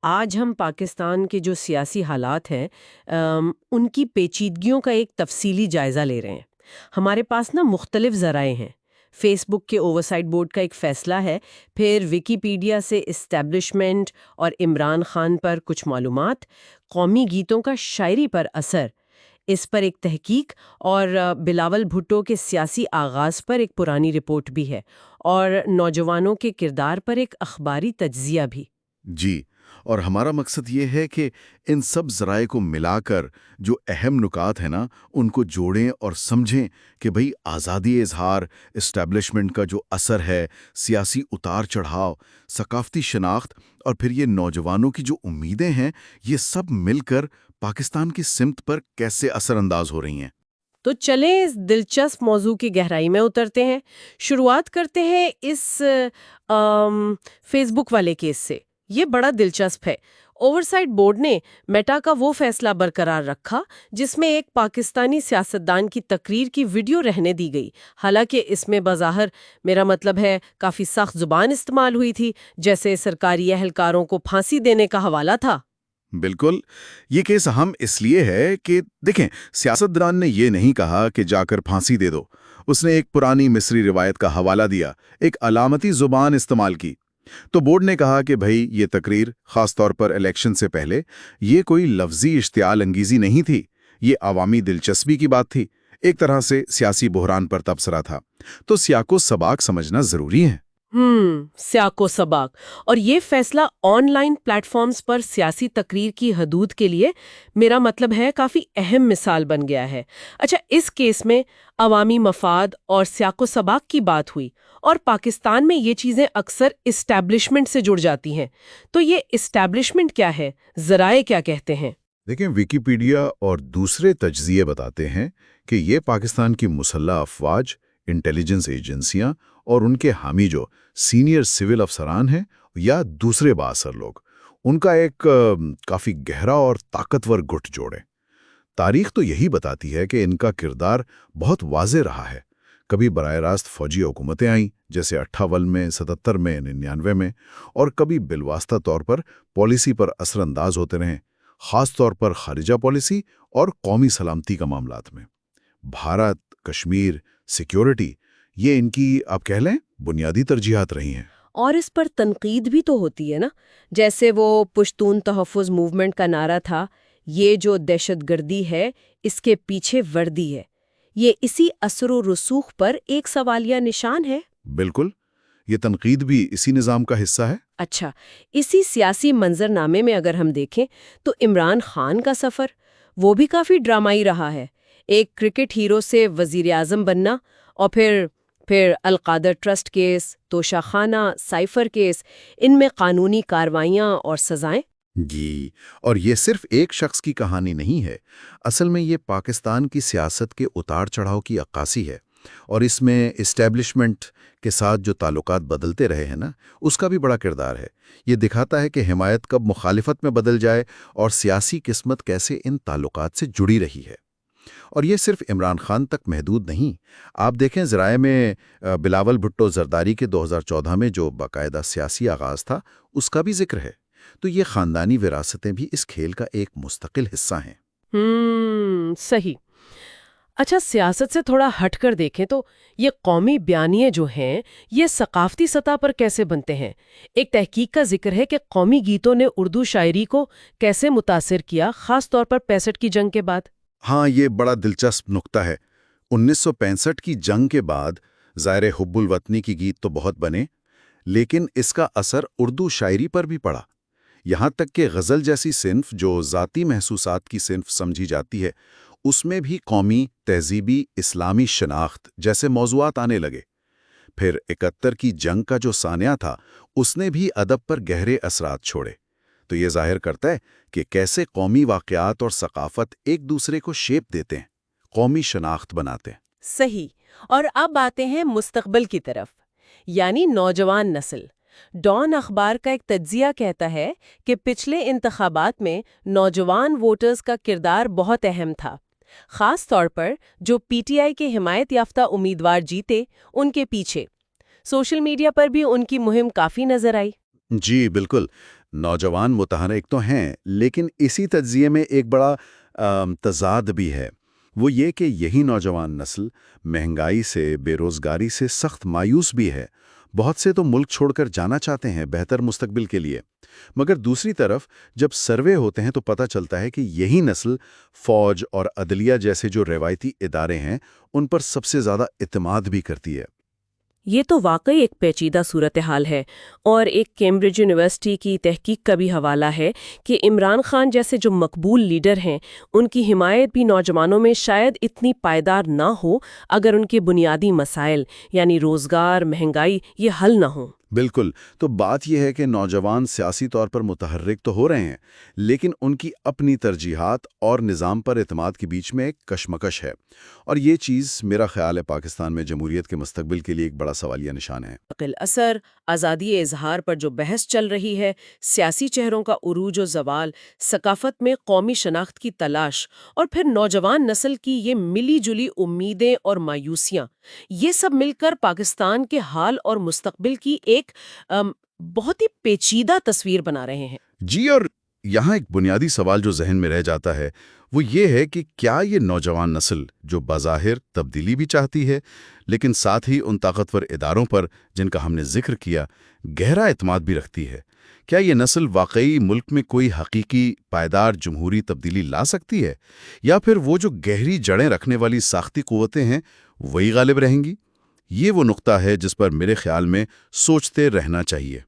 آج ہم پاکستان کے جو سیاسی حالات ہیں ان کی پیچیدگیوں کا ایک تفصیلی جائزہ لے رہے ہیں۔ ہمارے پاس نا مختلف ذرائع ہیں۔ فیس بک کے اوورسائٹ بورڈ کا ایک فیصلہ ہے، پھر ویکیپیڈیا سے اسٹیبلشمنٹ اور عمران خان پر کچھ معلومات، قومی گیتوں کا شاعری پر اثر، اس پر ایک تحقیق، اور بلاول بھٹو کے سیاسی آغاز پر ایک پرانی رپورٹ بھی ہے، اور نوجوانوں کے کردار پر ایک اخباری تجزیہ بھی۔ جی، اور ہمارا مقصد یہ ہے کہ ان سب ذرائع کو ملا کر جو اہم نکات ہیں نا ان کو جوڑیں اور سمجھیں کہ بھئی آزادی اظہار، اسٹیبلشمنٹ کا جو اثر ہے، سیاسی اتار چڑھاؤ، ثقافتی شناخت اور پھر یہ نوجوانوں کی جو امیدیں ہیں، یہ سب مل کر پاکستان کی سمت پر کیسے اثر انداز ہو رہی ہیں۔ تو چلیں اس دلچسپ موضوع کی گہرائی میں اترتے ہیں۔ شروعات کرتے ہیں اس فیس بک والے کیس سے۔ یہ بڑا دلچسپ ہے۔ اوورسائٹ بورڈ نے میٹا کا وہ فیصلہ برقرار رکھا جس میں ایک پاکستانی سیاستدان کی تقریر کی ویڈیو رہنے دی گئی، حالانکہ اس میں بظاہر، میرا مطلب ہے، کافی سخت زبان استعمال ہوئی تھی، جیسے سرکاری اہلکاروں کو پھانسی دینے کا حوالہ تھا۔ بالکل، یہ کیس اہم اس لیے ہے کہ دیکھیں، سیاستدان نے یہ نہیں کہا کہ جا کر پھانسی دے دو۔ اس نے ایک پرانی مصری روایت کا حوالہ دیا، ایک علامتی زبان استعمال کی۔ تو بورڈ نے کہا کہ بھئی یہ تقریر، خاص طور پر الیکشن سے پہلے، یہ کوئی لفظی اشتعال انگیزی نہیں تھی، یہ عوامی دلچسپی کی بات تھی، ایک طرح سے سیاسی بحران پر تبصرہ تھا۔ تو سیاق و سباق سمجھنا ضروری ہے۔ سیاق و سباق، اور یہ فیصلہ آن لائن پلیٹ فارمز پر سیاسی تقریر کی حدود کے لیے، میرا مطلب ہے، کافی اہم مثال بن گیا ہے۔ اچھا، اس کیس میں عوامی مفاد اور سیاق و سباق کی بات ہوئی، اور پاکستان میں یہ چیزیں اکثر اسٹیبلشمنٹ سے جڑ جاتی ہیں۔ تو یہ اسٹیبلشمنٹ کیا ہے؟ ذرائع کیا کہتے ہیں؟ دیکھیں، ویکیپیڈیا اور دوسرے تجزیے بتاتے ہیں کہ یہ پاکستان کی مسلح افواج، انٹیلیجنس ایجنسیاں اور ان کے حامی جو سینئر سول افسران ہیں یا دوسرے بااثر لوگ، ان کا ایک کافی گہرا اور طاقتور گٹھ جوڑے۔ تاریخ تو یہی بتاتی ہے کہ ان کا کردار بہت واضح رہا ہے۔ کبھی براہ راست فوجی حکومتیں آئیں، جیسے 58 میں، 77 میں، 99 میں، اور کبھی بالواسطہ طور پر پالیسی پر اثر انداز ہوتے رہیں، خاص طور پر خارجہ پالیسی اور قومی سلامتی کا معاملات میں۔ بھارت، کشمیر، سیکیورٹی، یہ ان کی آپ کہہ لیں بنیادی ترجیحات رہی ہیں۔ اور اس پر تنقید بھی تو ہوتی ہے نا، جیسے وہ پشتون تحفظ موومنٹ کا نعرہ تھا، یہ جو دہشت گردی ہے اس کے پیچھے وردی ہے۔ یہ اسی اثر و رسوخ پر ایک سوالیہ نشان ہے۔ بالکل، یہ تنقید بھی اسی نظام کا حصہ ہے۔ اچھا، اسی سیاسی منظرنامے میں اگر ہم دیکھیں تو عمران خان کا سفر، وہ بھی کافی ڈرامائی رہا ہے۔ ایک کرکٹ ہیرو سے وزیر اعظم بننا، اور پھر القادر ٹرسٹ کیس، توشہ خانہ، سائفر کیس، ان میں قانونی کارروائیاں اور سزائیں۔ جی، اور یہ صرف ایک شخص کی کہانی نہیں ہے، اصل میں یہ پاکستان کی سیاست کے اتار چڑھاؤ کی عکاسی ہے، اور اس میں اسٹیبلشمنٹ کے ساتھ جو تعلقات بدلتے رہے ہیں نا، اس کا بھی بڑا کردار ہے۔ یہ دکھاتا ہے کہ حمایت کب مخالفت میں بدل جائے اور سیاسی قسمت کیسے ان تعلقات سے جڑی رہی ہے۔ اور یہ صرف عمران خان تک محدود نہیں۔ آپ دیکھیں، ذرائع میں بلاول بھٹو زرداری کے 2014 میں جو باقاعدہ سیاسی آغاز تھا، اس کا بھی ذکر ہے۔ تو یہ خاندانی وراثتیں بھی اس کھیل کا ایک مستقل حصہ ہیں۔ صحیح۔ اچھا، سیاست سے تھوڑا ہٹ کر دیکھیں تو یہ قومی بیانیے جو ہیں، یہ ثقافتی سطح پر کیسے بنتے ہیں؟ ایک تحقیق کا ذکر ہے کہ قومی گیتوں نے اردو شاعری کو کیسے متاثر کیا، خاص طور پر 65 کی جنگ کے بعد۔ ہاں، یہ بڑا دلچسپ نقطہ ہے۔ 1965 کی جنگ کے بعد ظاہر حب الوطنی کی گیت تو بہت بنے، لیکن اس کا اثر اردو شاعری پر بھی پڑا۔ یہاں تک کہ غزل جیسی صنف جو ذاتی محسوسات کی صنف سمجھی جاتی ہے، اس میں بھی قومی، تہذیبی، اسلامی شناخت جیسے موضوعات آنے لگے۔ پھر 71 کی جنگ کا جو سانحہ تھا، اس نے بھی ادب پر گہرے اثرات چھوڑے۔ تو یہ ظاہر کرتا ہے کہ کیسے قومی واقعات اور ثقافت ایک دوسرے کو شیپ دیتے ہیں، قومی شناخت بناتے ہیں۔ صحیح۔ اور اب آتے ہیں مستقبل کی طرف، یعنی نوجوان نسل۔ ڈان اخبار کا ایک تجزیہ کہتا ہے کہ پچھلے انتخابات میں نوجوان ووٹرز کا کردار بہت اہم تھا، خاص طور پر جو پی ٹی آئی کے حمایت یافتہ امیدوار جیتے، ان کے پیچھے۔ سوشل میڈیا پر بھی ان کی مہم کافی نظر آئی۔ جی بالکل، نوجوان متحرک تو ہیں، لیکن اسی تجزیے میں ایک بڑا تضاد بھی ہے۔ وہ یہ کہ یہی نوجوان نسل مہنگائی سے، بے روزگاری سے سخت مایوس بھی ہے۔ بہت سے تو ملک چھوڑ کر جانا چاہتے ہیں بہتر مستقبل کے لیے۔ مگر دوسری طرف جب سروے ہوتے ہیں تو پتہ چلتا ہے کہ یہی نسل فوج اور عدلیہ جیسے جو روایتی ادارے ہیں ان پر سب سے زیادہ اعتماد بھی کرتی ہے۔ یہ تو واقعی ایک پیچیدہ صورتحال ہے، اور ایک کیمبرج یونیورسٹی کی تحقیق کا بھی حوالہ ہے کہ عمران خان جیسے جو مقبول لیڈر ہیں ان کی حمایت بھی نوجوانوں میں شاید اتنی پائیدار نہ ہو اگر ان کے بنیادی مسائل یعنی روزگار، مہنگائی یہ حل نہ ہوں۔ بالکل، تو بات یہ ہے کہ نوجوان سیاسی طور پر متحرک تو ہو رہے ہیں، لیکن ان کی اپنی ترجیحات اور نظام پر اعتماد کے بیچ میں ایک کشمکش ہے، اور یہ چیز میرا خیال ہے پاکستان میں جمہوریت کے مستقبل کے لیے ایک بڑا سوالیہ نشان ہے۔ مستقل اثر، آزادی اظہار پر جو بحث چل رہی ہے، سیاسی چہروں کا عروج و زوال، ثقافت میں قومی شناخت کی تلاش، اور پھر نوجوان نسل کی یہ ملی جلی امیدیں اور مایوسیاں، یہ سب مل کر پاکستان کے حال اور مستقبل کی ایک بہت ہی پیچیدہ تصویر بنا رہے ہیں۔ جی، اور یہاں ایک بنیادی سوال جو ذہن میں رہ جاتا ہے وہ یہ ہے کہ کیا یہ نوجوان نسل جو بظاہر تبدیلی بھی چاہتی ہے لیکن ساتھ ہی ان طاقتور اداروں پر جن کا ہم نے ذکر کیا گہرا اعتماد بھی رکھتی ہے، کیا یہ نسل واقعی ملک میں کوئی حقیقی پائیدار جمہوری تبدیلی لا سکتی ہے، یا پھر وہ جو گہری جڑیں رکھنے والی ساختی قوتیں ہیں وہی غالب رہیں گی؟ یہ وہ نقطہ ہے جس پر میرے خیال میں سوچتے رہنا چاہیے۔